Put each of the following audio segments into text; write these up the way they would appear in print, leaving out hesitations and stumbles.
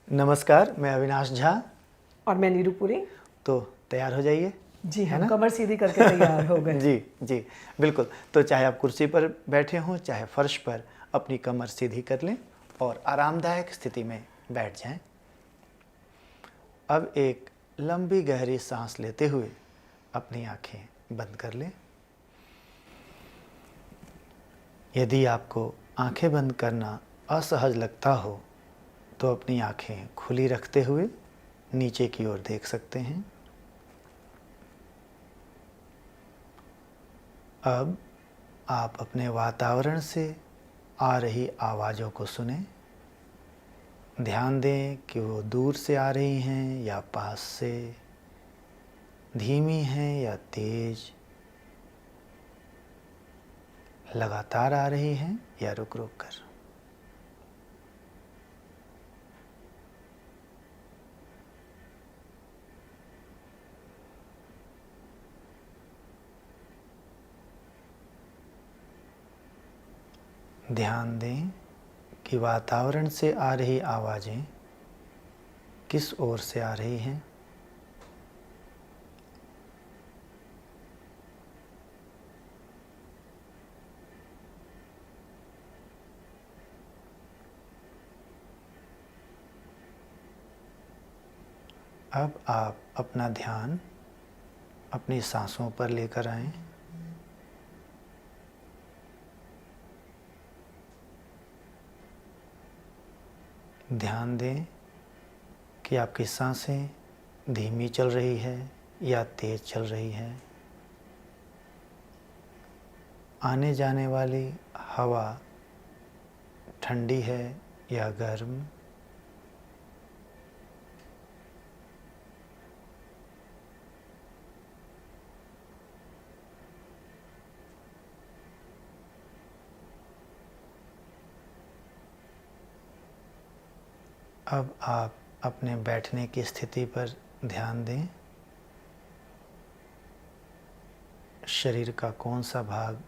नमस्कार, मैं अविनाश झा। और मैं नीरूपुरी। तो तैयार हो जाइए। जी हम कमर सीधी करके तैयार हो गए। जी जी बिल्कुल। तो चाहे आप कुर्सी पर बैठे हों चाहे फर्श पर, अपनी कमर सीधी कर लें और आरामदायक स्थिति में बैठ जाएं। अब एक लंबी गहरी सांस लेते हुए अपनी आंखें बंद कर लें। यदि आपको आंखें बंद करना असहज लगता हो तो अपनी आंखें खुली रखते हुए नीचे की ओर देख सकते हैं। अब आप अपने वातावरण से आ रही आवाज़ों को सुनें। ध्यान दें कि वो दूर से आ रही हैं या पास से, धीमी हैं या तेज, लगातार आ रही हैं या रुक रुक कर। ध्यान दें कि वातावरण से आ रही आवाज़ें किस ओर से आ रही हैं। अब आप अपना ध्यान अपनी सांसों पर लेकर आएं। ध्यान दें कि आपकी सांसें धीमी चल रही है या तेज चल रही है। आने जाने वाली हवा ठंडी है या गर्म। अब आप अपने बैठने की स्थिति पर ध्यान दें। शरीर का कौन सा भाग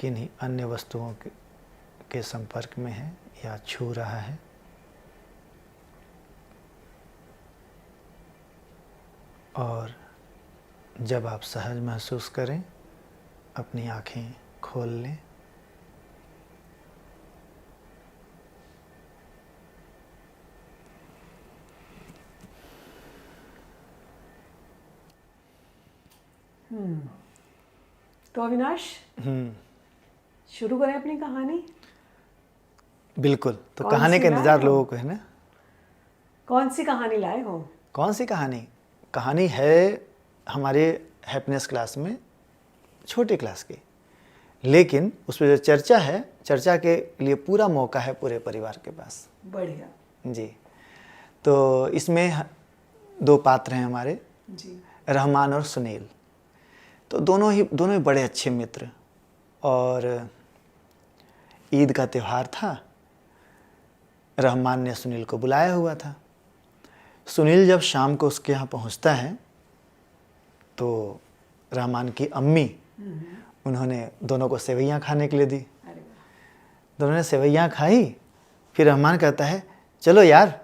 किन्हीं अन्य वस्तुओं के संपर्क में है या छू रहा है। और जब आप सहज महसूस करें, अपनी आँखें खोल लें। तो अविनाश, शुरू करें अपनी कहानी। बिल्कुल। तो कौन कहानी सी का लाए इंतज़ार हो? लोगों को है ना। कौन सी कहानी लाए हो? कौन सी कहानी? कहानी है हमारे हैप्पीनेस क्लास में, छोटी क्लास की, लेकिन उसमें जो चर्चा है, चर्चा के लिए पूरा मौका है पूरे परिवार के पास। बढ़िया जी। तो इसमें दो पात्र हैं हमारे, जी। रहमान और सुनील। तो दोनों ही बड़े अच्छे मित्र। और ईद का त्यौहार था। रहमान ने सुनील को बुलाया हुआ था। सुनील जब शाम को उसके यहाँ पहुँचता है तो रहमान की अम्मी उन्होंने दोनों को सेवइयाँ खाने के लिए दी। अरे वाह। दोनों ने सेवइयाँ खाई। फिर रहमान कहता है, चलो यार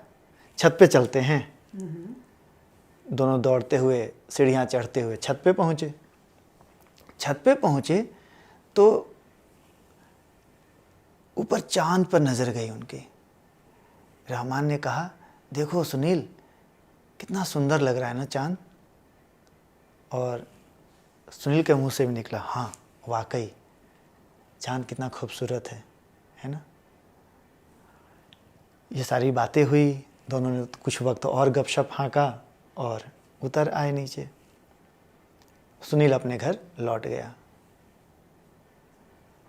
छत पे चलते हैं। दोनों दौड़ते हुए सीढ़ियाँ चढ़ते हुए छत पे पहुँचे। छत पे पहुँचे तो ऊपर चांद पर नज़र गई उनकी। रहमान ने कहा, देखो सुनील, कितना सुंदर लग रहा है ना चांद। और सुनील के मुंह से भी निकला, हाँ वाकई चांद कितना खूबसूरत है ना। ये सारी बातें हुई। दोनों ने कुछ वक्त और गपशप हाँका और उतर आए नीचे। सुनील अपने घर लौट गया।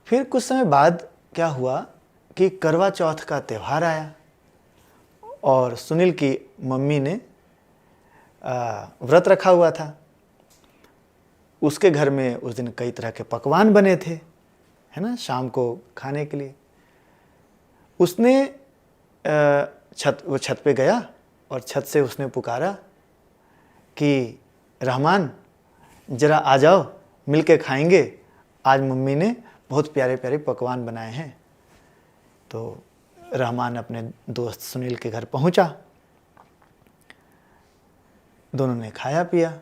फिर कुछ समय बाद क्या हुआ कि करवा चौथ का त्यौहार आया और सुनील की मम्मी ने व्रत रखा हुआ था। उसके घर में उस दिन कई तरह के पकवान बने थे, है ना, शाम को खाने के लिए। उसने वो छत पे गया और छत से उसने पुकारा कि रहमान ज़रा आ जाओ, मिल के खाएंगे, आज मम्मी ने बहुत प्यारे प्यारे पकवान बनाए हैं। तो रहमान अपने दोस्त सुनील के घर पहुंचा। दोनों ने खाया पिया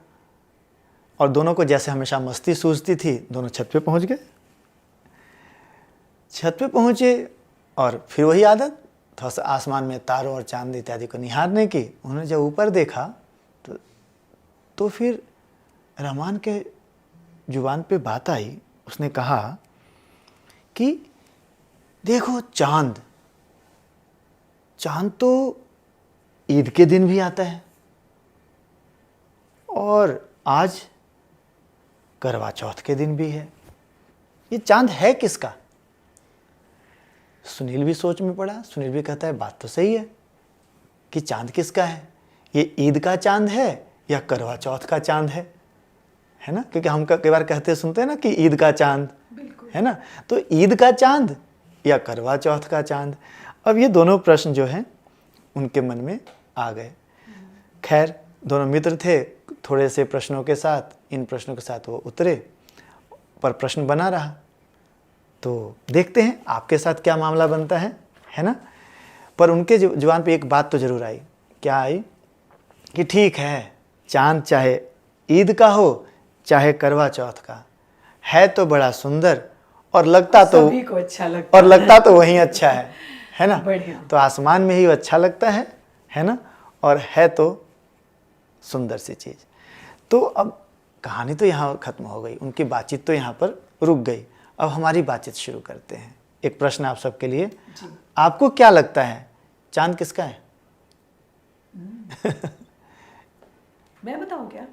और दोनों को जैसे हमेशा मस्ती सूझती थी, दोनों छत पे पहुंच गए। छत पे पहुंचे और फिर वही आदत, थोड़ा सा आसमान में तारों और चांद इत्यादि को निहारने की। उन्होंने जब ऊपर देखा तो फिर रहमान के जुबान पे बात आई। उसने कहा कि देखो चांद, चांद तो ईद के दिन भी आता है और आज करवा चौथ के दिन भी है। ये चांद है किसका? सुनील भी सोच में पड़ा। सुनील भी कहता है बात तो सही है कि चांद किसका है, ये ईद का चांद है या करवा चौथ का चांद है ना? क्योंकि हम कई बार कहते सुनते हैं ना कि ईद का चांद, है ना? तो ईद का चांद या करवा चौथ का चांद। अब ये दोनों प्रश्न जो हैं उनके मन में आ गए। खैर दोनों मित्र थे, थोड़े से प्रश्नों के साथ, इन प्रश्नों के साथ वो उतरे, पर प्रश्न बना रहा। तो देखते हैं आपके साथ क्या मामला बनता है ना? पर उनके जुबान पे एक बात तो जरूर आई। क्या आई? कि ठीक है, चांद चाहे ईद का हो चाहे करवा चौथ का, है तो बड़ा सुंदर और लगता तो सभी को अच्छा लगता और लगता तो वही अच्छा है ना? बढ़िया। तो आसमान में ही वो अच्छा लगता है ना? और है तो सुंदर सी चीज़। तो अब कहानी तो यहाँ ख़त्म हो गई, उनकी बातचीत तो यहाँ पर रुक गई। अब हमारी बातचीत शुरू करते हैं। एक प्रश्न आप सबके लिए, आपको क्या लगता है चांद किसका है? मैं बताऊं क्या?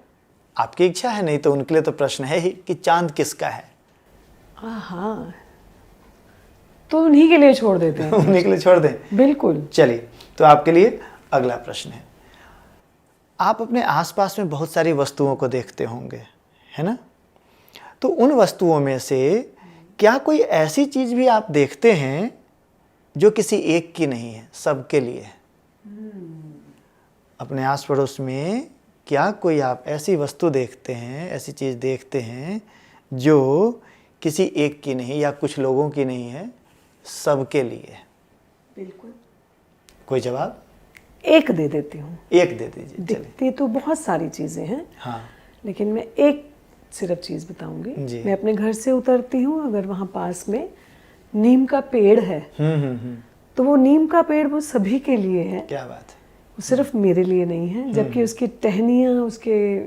आपकी इच्छा है, नहीं तो उनके लिए तो प्रश्न है ही कि चांद किसका है। हाँ, तो उन्हीं के लिए छोड़ देते हैं। उन्हीं के लिए छोड़ दें। बिल्कुल। चलिए, तो आपके लिए अगला प्रश्न है। आप अपने आसपास में बहुत सारी वस्तुओं को देखते होंगे, है ना? तो उन वस्तुओं में से क्या कोई ऐसी चीज भी आप देखते हैं जो किसी एक की नहीं है, सबके लिए है? अपने आस पड़ोस में क्या कोई आप ऐसी वस्तु देखते हैं, ऐसी चीज देखते हैं जो किसी एक की नहीं या कुछ लोगों की नहीं है, सबके लिए है? बिल्कुल। कोई जवाब? एक दे देती हूँ। एक दे दीजिए। चलिए। दिखती तो बहुत सारी चीज़ें हैं, हाँ लेकिन मैं एक सिर्फ चीज़ बताऊंगी। जी। मैं अपने घर से उतरती हूँ, अगर वहाँ पास में नीम का पेड़ है तो वो नीम का पेड़ वो सभी के लिए है, क्या बात है। वो सिर्फ मेरे लिए नहीं है। जबकि उसकी टहनियाँ, उसके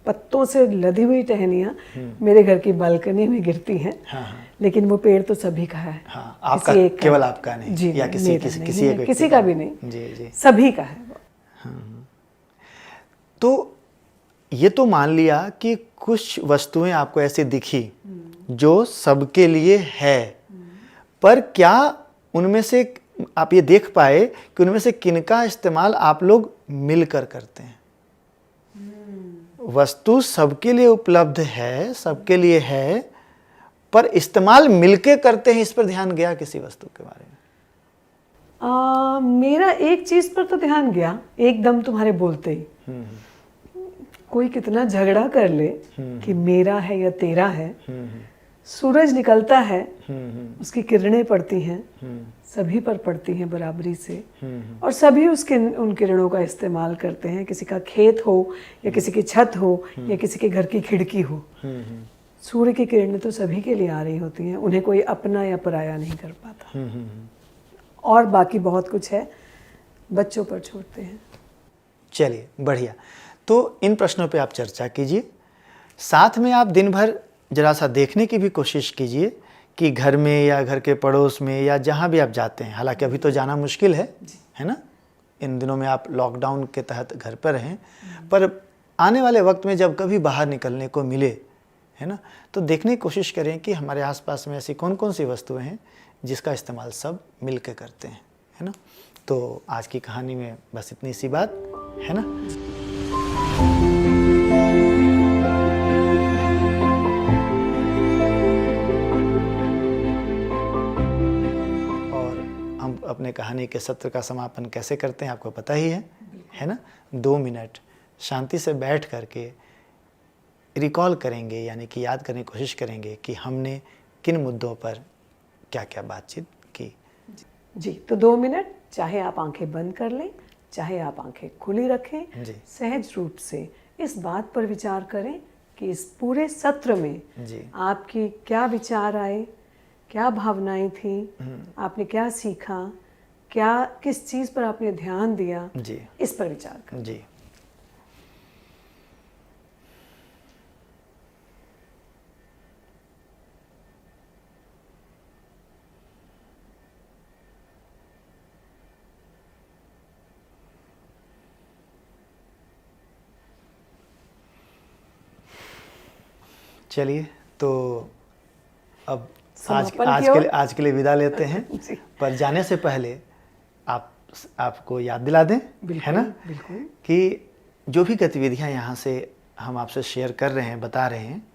पत्तों से लदी हुई टहनियाँ मेरे घर की बालकनी में गिरती हैं। हाँ। लेकिन वो पेड़ तो सभी का है। हाँ, आपका किसी एक का केवल नहीं। आपका नहीं, जी, या किसी मेरा किसी नहीं किसी है, एक व्यक्ति किसी का भी नहीं, जी जी। सभी का है वो। तो ये तो मान लिया कि कुछ वस्तुएं आपको ऐसी दिखी जो सबके लिए है, पर क्या उनमें से आप ये देख पाए कि उनमें से किनका इस्तेमाल आप लोग मिलकर करते हैं? वस्तु सबके लिए उपलब्ध है, सबके लिए है, पर इस्तेमाल मिलके करते हैं, इस पर ध्यान गया किसी वस्तु के बारे में? मेरा एक चीज पर तो ध्यान गया एकदम तुम्हारे बोलते ही। कोई कितना झगड़ा कर ले कि मेरा है या तेरा है, सूरज निकलता है, उसकी किरणें पड़ती हैं, सभी पर पड़ती हैं बराबरी से, और सभी उसके उन किरणों का इस्तेमाल करते हैं। किसी का खेत हो या किसी की छत हो या किसी के घर की खिड़की हो, सूर्य की किरणें तो सभी के लिए आ रही होती हैं, उन्हें कोई अपना या पराया नहीं कर पाता। और बाकी बहुत कुछ है, बच्चों पर छोड़ते हैं। चलिए, बढ़िया। तो इन प्रश्नों पे आप चर्चा कीजिए, साथ में आप दिन भर जरा सा देखने की भी कोशिश कीजिए कि घर में या घर के पड़ोस में या जहाँ भी आप जाते हैं, हालांकि अभी तो जाना मुश्किल है ना, इन दिनों में आप लॉकडाउन के तहत घर पर हैं, पर आने वाले वक्त में जब कभी बाहर निकलने को मिले, है ना, तो देखने की कोशिश करें कि हमारे आसपास में ऐसी कौन कौन सी वस्तुएं हैं जिसका इस्तेमाल सब मिल के करते हैं, है ना। तो आज की कहानी में बस इतनी सी बात है ना। और हम अपने कहानी के सत्र का समापन कैसे करते हैं आपको पता ही है ना। 2 मिनट शांति से बैठ करके रिकॉल करेंगे, यानी कि याद करने की कोशिश करेंगे कि हमने किन मुद्दों पर क्या क्या बातचीत की। जी, तो 2 मिनट, चाहे आप आंखें बंद कर लें, चाहे आप आंखें खुली रखें, जी। सहज रूप से इस बात पर विचार करें कि इस पूरे सत्र में जी। आपकी क्या विचार आए, क्या भावनाएं थी, आपने क्या सीखा, क्या किस चीज़ पर आपने ध्यान दिया, जी। इस पर विचार करें। जी। चलिए, तो अब समापन की ओर। आज के लिए विदा लेते हैं। जी। पर जाने से पहले आपको याद दिला दें, है ना, बिल्कुल। कि जो भी गतिविधियां यहाँ से हम आपसे शेयर कर रहे हैं, बता रहे हैं,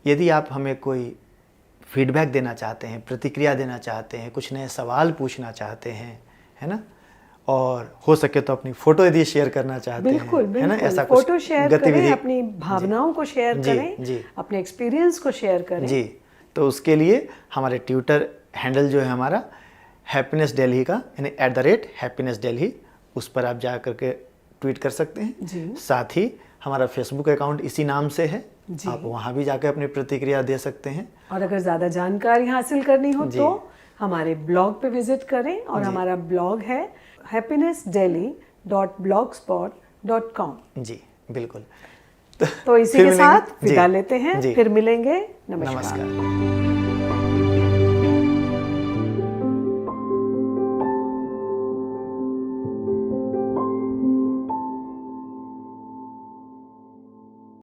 यदि आप हमें कोई फीडबैक देना चाहते हैं, प्रतिक्रिया देना चाहते हैं, कुछ नए सवाल पूछना चाहते हैं, है ना, और हो सके तो अपनी फ़ोटो यदि शेयर करना चाहते बिल्कुल, हैं, है ना, बिल्कुल। ऐसा कुछ फोटो शेयर करें, अपनी भावनाओं को शेयर जी, करें, जी। अपने एक्सपीरियंस को शेयर करें। जी, तो उसके लिए हमारे ट्विटर हैंडल जो है हमारा हैप्पीनेस दिल्ली का, यानी @happiness delhi, उस पर आप जा करके ट्वीट कर सकते हैं। जी। साथ ही हमारा फेसबुक अकाउंट इसी नाम से है, जी। आप वहाँ भी जाकर अपनी प्रतिक्रिया दे सकते हैं। और अगर ज़्यादा जानकारी हासिल करनी हो जी। तो हमारे ब्लॉग पे विजिट करें, और हमारा ब्लॉग है happinessdelhi.blogspot.com। जी, बिल्कुल। तो इसी फिर के मिलेंगे। साथ जी, विदा लेते हैं, जी। फिर मिलेंगे। नमस्कार। नमस्कार।